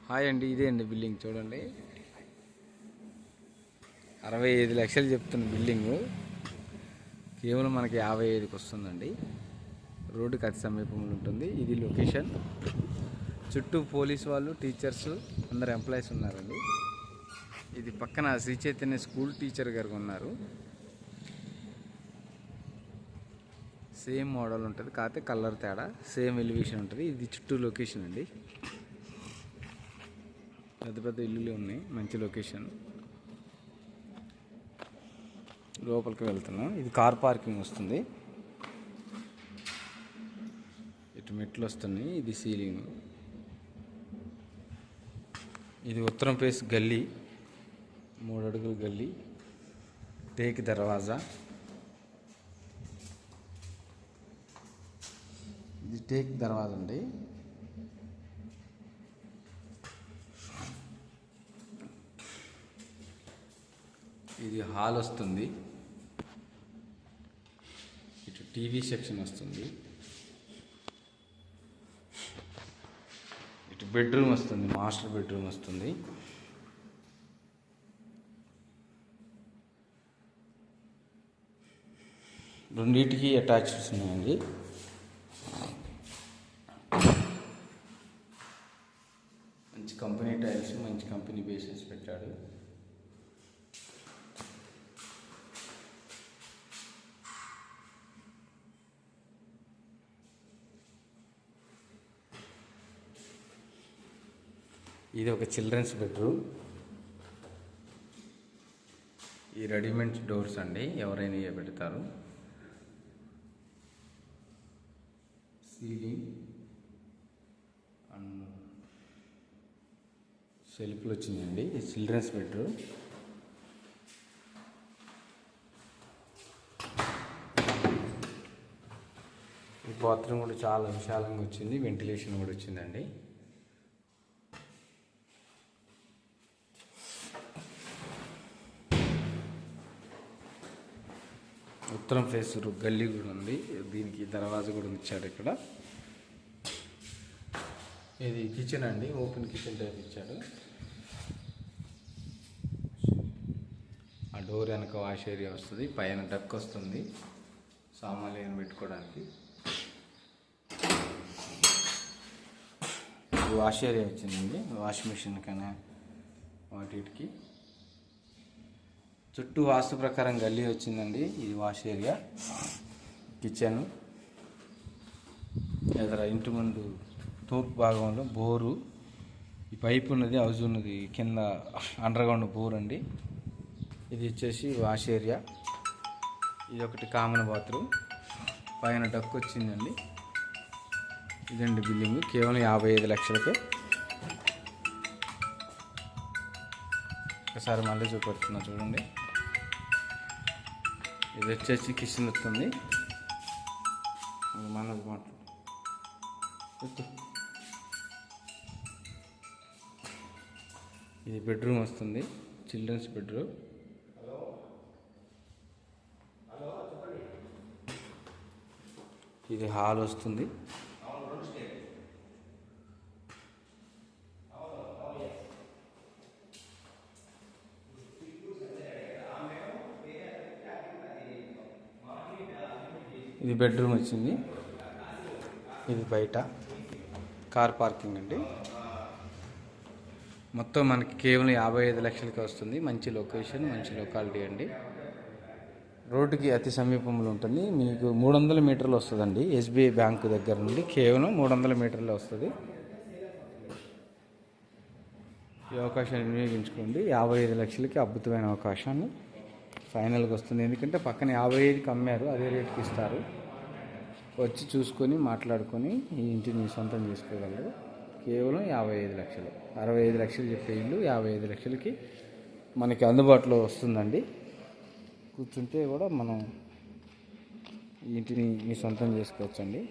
Hi అండి, ఇదే అండి బిల్డింగ్ చూడండి. 65 లక్షలు చెప్తున్న బిల్డింగు కేవలం మనకి 55కి వస్తుందండి. రోడ్డుకి అతి సమీపంలో ఉంటుంది. ఇది లొకేషన్. చుట్టూ పోలీస్ వాళ్ళు, టీచర్స్, అందరు ఎంప్లాయీస్ ఉన్నారండి. ఇది పక్కన శ్రీ చైతన్య స్కూల్ టీచర్ గారు ఉన్నారు. సేమ్ మోడల్ ఉంటుంది, కాకపోతే కలర్ తేడా. సేమ్ ఎలివేషన్ ఉంటుంది. ఇది చుట్టూ లొకేషన్ అండి. పెద్ద పెద్ద ఇల్లులు ఉన్నాయి. మంచి లొకేషన్. లోపలికి వెళ్తున్నాం. ఇది కార్ పార్కింగ్ వస్తుంది. ఇటు మెట్లు వస్తున్నాయి. ఇది సీలింగ్. ఇది ఉత్తరం ఫేస్ గల్లీ, 3 అడుగుల గల్లీ. టేక్ దర్వాజా. ఇది టేక్ దర్వాజా అండి. ఇది హాల్ వస్తుంది. ఇటు టీవీ సెక్షన్ వస్తుంది. ఇటు బెడ్రూమ్ వస్తుంది, మాస్టర్ బెడ్రూమ్ వస్తుంది. రెండింటికి అటాచ్డ్స్ ఉన్నాయండి. మంచి కంపెనీ టైల్స్, మంచి కంపెనీ బేసెస్ పెట్టాడు. ఇది ఒక చిల్డ్రన్స్ బెడ్రూమ్. ఈ రెడీమేడ్ డోర్స్ అండి, ఎవరైనా పెడతారు. సీలింగ్ అండ్ సెల్ఫ్లు వచ్చినాయండి. ఇది చిల్డ్రన్స్ బెడ్రూమ్. ఈ బాత్రూమ్ కూడా చాలా విశాలంగా వచ్చింది. వెంటిలేషన్ కూడా వచ్చిందండి. ఉత్తరం ఫేస్ గల్లీ కూడా ఉంది. దీనికి దర్వాజా కూడా ఇచ్చాడు ఇక్కడ. ఇది కిచెన్ అండి, ఓపెన్ కిచెన్ టైప్ ఇచ్చాడు. ఆ డోర్ వెనక వాష్ ఏరియా వస్తుంది. పైన డక్ వస్తుంది, సామాన్లు ఏమైనా పెట్టుకోవడానికి. ఇది వాష్ ఏరియా వచ్చిందండి, వాష్ మిషన్ కన్నా వాటికి. చుట్టూ వాస్తు ప్రకారం గల్లీ వచ్చిందండి. ఇది వాష్ ఏరియా, కిచెన్. ఎదుర ఇంటి ముందు తూర్పు భాగంలో బోరు. ఈ పైపు ఉన్నది, హౌజ్ ఉన్నది కింద, అండర్గ్రౌండ్ బోర్ అండి. ఇది వచ్చేసి వాష్ ఏరియా. ఇది ఒకటి కామన్ బాత్రూమ్. పైన డక్ వచ్చిందండి. ఇదండి బిల్డింగ్, కేవలం 55 లక్షలకే. ఒకసారి మళ్ళీ చూపెడుతున్నా చూడండి. ఇది వచ్చేసి కిచెన్ వస్తుంది. మనది మాట్లాడు. ఇది బెడ్రూమ్ వస్తుంది, చిల్డ్రన్స్ బెడ్రూమ్. ఇది హాల్ వస్తుంది. ఇది బెడ్రూమ్ వచ్చింది. ఇది బయట కార్ పార్కింగ్ అండి. మొత్తం మనకి కేవలం 55 లక్షలకి వస్తుంది. మంచి లొకేషన్, మంచి లొకాలిటీ అండి. రోడ్డుకి అతి సమీపంలో ఉంటుంది. మీకు 300 మీటర్లు వస్తుందండి. ఎస్బీఐ బ్యాంకు దగ్గర నుండి కేవలం 300 మీటర్లు వస్తుంది. ఈ అవకాశాన్ని వినియోగించుకోండి. 55 లక్షలకి అద్భుతమైన అవకాశాన్ని ఫైనల్గా వస్తుంది. ఎందుకంటే పక్కన 55కి అమ్మారు, అదే రేట్కి ఇస్తారు. వచ్చి చూసుకొని మాట్లాడుకొని ఈ ఇంటిని సొంతం చేసుకోగలరు. కేవలం 55 లక్షలు. 65 లక్షలు చెప్పే ఇల్లు 55 లక్షలకి మనకి అందుబాటులో వస్తుందండి. కూర్చుంటే కూడా మనం ఈ ఇంటిని మీ సొంతం చేసుకోవచ్చండి.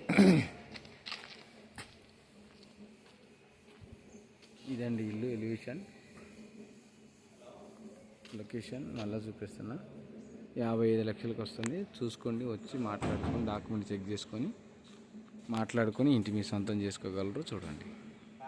ఇదండి ఇల్లు ఎలివేషన్. లొకేషన్ మళ్ళీ చూపిస్తున్నా. 55 లక్షలకు వస్తుంది. చూసుకోండి, వచ్చి మాట్లాడుకొని డాక్యుమెంట్ చెక్ చేసుకొని మాట్లాడుకొని ఇంటి మీ సొంతం చేసుకోగలరు. చూడండి.